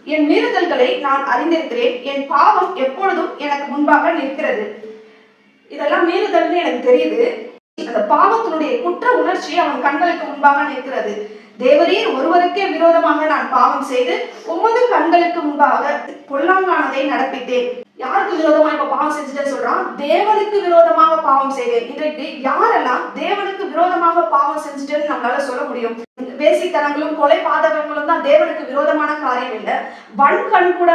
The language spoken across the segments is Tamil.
என் மீறுதல்களை நான் அறிந்திருக்கிறேன். என் பாவம் எப்பொழுதும் எனக்கு முன்பாக நிற்கிறது. இதெல்லாம் மீறுதல்னு எனக்கு தெரியுது. அந்த பாவத்தினுடைய குற்ற உணர்ச்சி அவன் கண்களுக்கு முன்பாக நிற்கிறது. தேவரீர் ஒருவருக்கே விரோதமாக நான் பாவம் செய்து உமது கண்களுக்கு முன்பாக பொல்லாங்கானதை நடப்பித்தேன். யாருக்கு விரோதமா இப்ப பாவம் செஞ்சுட்டே சொல்றான்? தேவனுக்கு விரோதமாக பாவம் செய்தேன். இன்றைக்கு யாரெல்லாம் தேவனுக்கு விரோதமாக பாவம் செஞ்சுட்டேன்னு நம்மளால சொல்ல முடியும்? வேசித்தனங்களும் கொலை பாதகங்களும் தான் தேவனுக்கு விரோதமான காரியம் இல்லை. வன்கண் கூட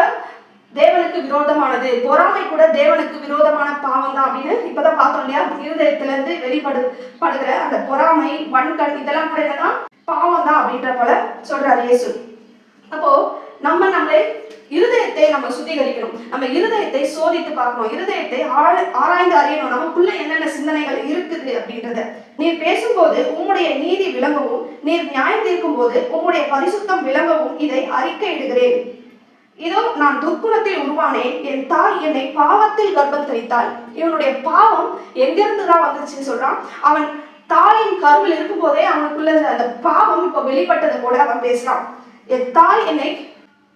தேவனுக்கு விரோதமானது, பொறாமை கூட தேவனுக்கு விரோதமான பாவம் தான் அப்படின்னு இப்பதான் பார்த்தோம் இல்லையா? இருதயத்துல இருந்து வெளிப்படுகிற அந்த பொறாமை, வன்கண் இதெல்லாம் கூட என்னதான் பாவம் தான் அப்படின்ற போல சொல்றாரு இயேசு. அப்போ நம்மளே இருதயத்தை நம்ம சுத்திகரிக்கணும். நம்ம இருதயத்தை சோதித்து பார்க்கணும். இருதயத்தை ஆராய்ந்து அறியணும். நமக்குள்ள என்னென்ன சிந்தனைகள் இருக்குது அப்படின்றத. நீர் பேசும்போது உம்முடைய நீதி விளங்கவும், நீர் நியாயம் தீர்க்கும் போது உம்முடைய பரிசுத்தம் விளங்கவும் இதை அறிக்கையிடுகிறேன். இதோ நான் துர்க்குணத்தில் உருவானேன், என் தாய் என்னை பாவத்தில் கர்ப்பம் தரித்தாள். இவனுடைய பாவம் எங்கிருந்துதான் வந்துருச்சுன்னு சொல்றான். அவன் தாயின் கருவில் இருக்கும் போதே அவனுக்குள்ள அந்த பாவம் இப்ப வெளிப்பட்டது போல அவன் பேசுறான். என் தாய் என்னை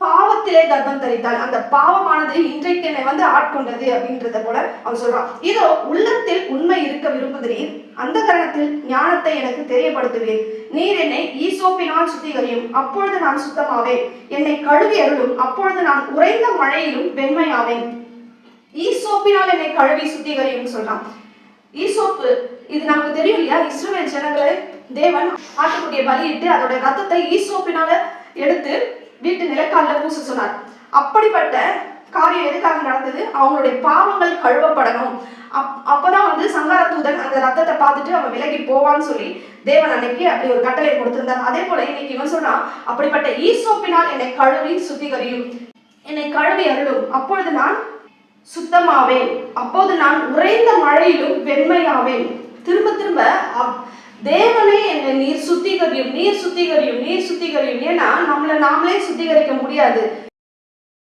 பாவத்திலே கர்ப்பம் தரித்தாள். அந்த பாவமானது இன்றைக்கு என்னை ஆட்கொண்டது அப்படின்றத போல அவன் சொல்றான். இதோ உள்ளத்தில் உண்மை இருக்க விரும்புகிறீர், அந்த கரணத்தில் ஞானத்தை எனக்கு தெரியப்படுத்துவேன். நீர் என்னை ஈசோப்பினால் சுத்திகரியும், அப்பொழுது நான் சுத்தமாவேன். என்னை கழுவி அருளும், அப்பொழுது நான் உறைந்த மழையிலும் வெண்மையாவேன். ஈசோப்பினால் என்னை கழுவி சுத்திகரியும் சொல்றான். ஈசோப்பு இது நமக்கு தெரியும் இல்லையா? இஸ்ரவேல் ஜனங்களை தேவன் ஆட்டுக்குட்டியை பலியிட்டு அதோட ரத்தத்தை ஈசோப்பினால எடுத்து வீட்டு நிலக்கால பூச சொன்னார். அப்படிப்பட்ட காரியம் எதுக்காக நடந்தது? அவங்களுடைய பாவங்கள் கழுவப்படணும். அப்பதான் சங்கார தூதன் அந்த ரத்தத்தை பார்த்துட்டு அவன் விலகி போவான்னு சொல்லி தேவன் அன்னைக்கு அப்படி ஒரு கட்டளை கொடுத்திருந்தார். அதே போல இன்னைக்கு இவன் சொன்னான், அப்படிப்பட்ட ஈசோப்பினால் என்னை கழுவி சுத்திகரியும், என்னை கழுவி அருளும், அப்பொழுது நான் சுத்தமாவேன், அப்போது நான் உறைந்த மழையிலும் வெண்மையாவேன். திரும்ப திரும்ப தேவனே என்னை நீர் சுத்திகரியும், நீர் சுத்திகரியும், நீர் சுத்திகரியும். ஏன்னா நம்மளை நாமளே சுத்திகரிக்க முடியாது.